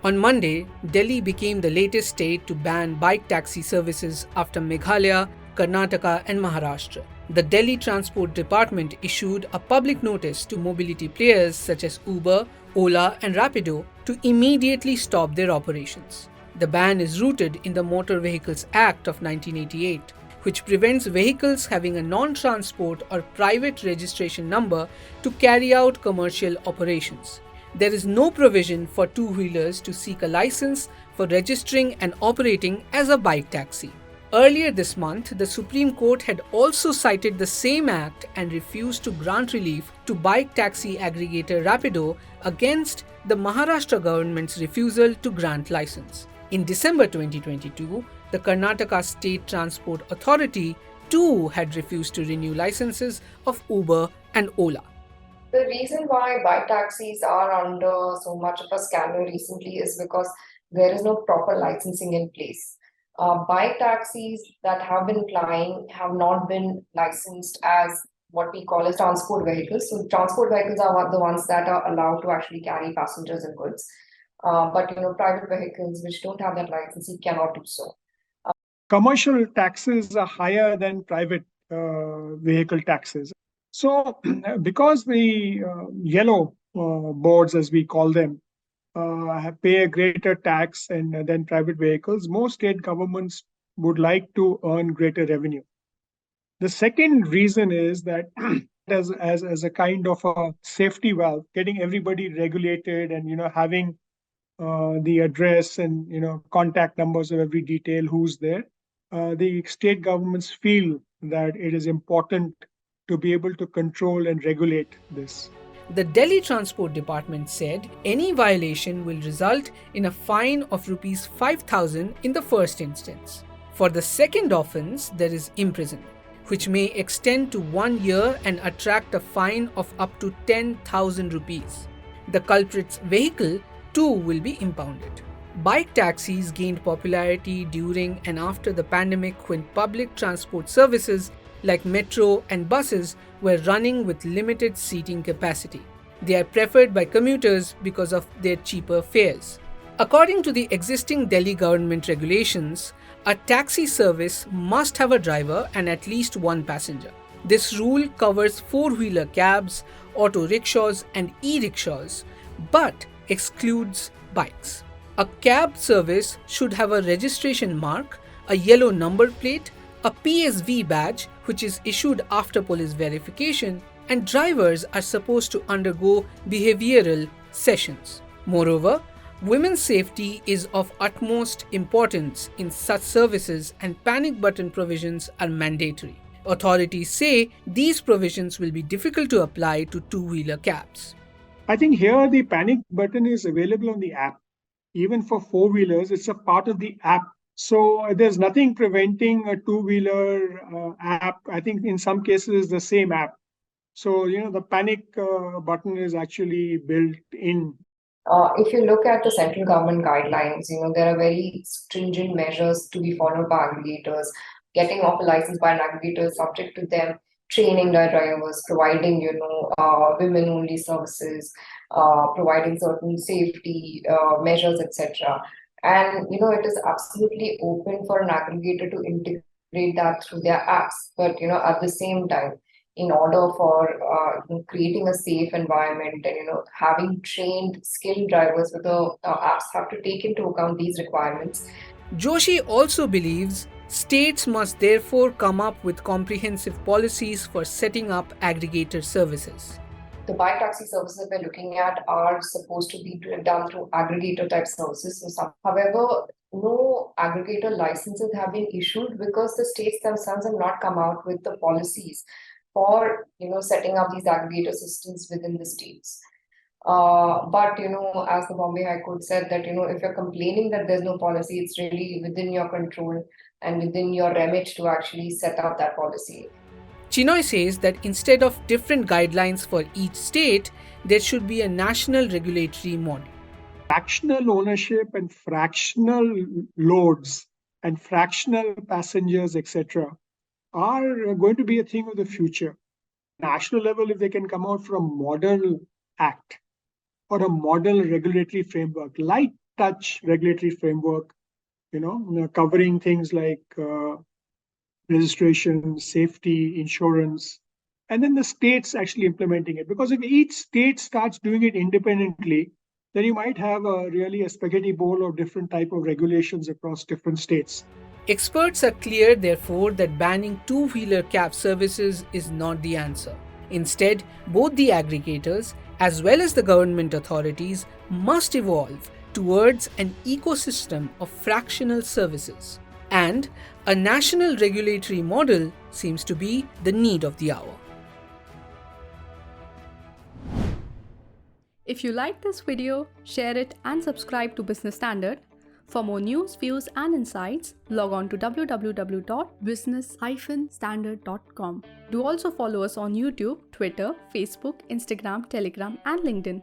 On Monday, Delhi became the latest state to ban bike taxi services after Meghalaya, Karnataka, and Maharashtra. The Delhi Transport Department issued a public notice to mobility players such as Uber, Ola, and Rapido to immediately stop their operations. The ban is rooted in the Motor Vehicles Act of 1988, which prevents vehicles having a non-transport or private registration number to carry out commercial operations. There is no provision for two-wheelers to seek a license for registering and operating as a bike taxi. Earlier this month, the Supreme Court had also cited the same act and refused to grant relief to bike taxi aggregator Rapido against the Maharashtra government's refusal to grant license. In December 2022, the Karnataka State Transport Authority too had refused to renew licenses of Uber and Ola. The reason why bike taxis are under so much of a scandal recently is because there is no proper licensing in place. Bike taxis that have been plying have not been licensed as what we call as transport vehicles. So transport vehicles are the ones that are allowed to actually carry passengers and goods. But private vehicles which don't have that licensing cannot do so. Commercial taxes are higher than private vehicle taxes. So, because the yellow boards, as we call them, pay a greater tax than private vehicles, most state governments would like to earn greater revenue. The second reason is that as a kind of a safety valve, getting everybody regulated and having the address and contact numbers of every detail who's there. The state governments feel that it is important to be able to control and regulate this. The Delhi Transport Department said any violation will result in a fine of Rs 5,000 in the first instance. For the second offence, there is imprisonment, which may extend to 1 year and attract a fine of up to 10,000 rupees. The culprit's vehicle too will be impounded. Bike taxis gained popularity during and after the pandemic when public transport services like metro and buses were running with limited seating capacity. They are preferred by commuters because of their cheaper fares. According to the existing Delhi government regulations, a taxi service must have a driver and at least one passenger. This rule covers four-wheeler cabs, auto rickshaws, and e-rickshaws, but excludes bikes. A cab service should have a registration mark, a yellow number plate, a PSV badge which is issued after police verification, and drivers are supposed to undergo behavioral sessions. Moreover, women's safety is of utmost importance in such services and panic button provisions are mandatory. Authorities say these provisions will be difficult to apply to two-wheeler cabs. I think here the panic button is available on the app. Even for four-wheelers, it's a part of the app. So there's nothing preventing a two-wheeler app. I think in some cases it's the same app. So, the panic button is actually built in. If you look at the central government guidelines, there are very stringent measures to be followed by aggregators. Getting off a license by an aggregator is subject to them training their drivers, providing, women-only services, providing certain safety measures, etc. And, it is absolutely open for an aggregator to integrate that through their apps. But, at the same time, in order for creating a safe environment and, having trained, skilled drivers with the apps have to take into account these requirements. Joshi also believes states must therefore come up with comprehensive policies for setting up aggregator services. The bike taxi services we're looking at are supposed to be done through aggregator type services. However, no aggregator licenses have been issued because the states themselves have not come out with the policies for setting up these aggregator systems within the states. But as the Bombay High Court said that if you're complaining that there's no policy, it's really within your control and within your remit to actually set up that policy. Chinoy says that instead of different guidelines for each state, there should be a national regulatory model. Fractional ownership and fractional loads and fractional passengers, etc., are going to be a thing of the future. National level, if they can come out from a model act or a model regulatory framework like touch regulatory framework, covering things like registration, safety, insurance, and then the states actually implementing it. Because if each state starts doing it independently, then you might have a spaghetti bowl of different type of regulations across different states. Experts are clear, therefore, that banning two-wheeler cab services is not the answer. Instead, both the aggregators as well as the government authorities must evolve towards an ecosystem of fractional services. And a national regulatory model seems to be the need of the hour. If you like this video, share it and subscribe to Business Standard. For more news, views and insights, log on to www.business-standard.com. Do also follow us on YouTube, Twitter, Facebook, Instagram, Telegram and LinkedIn.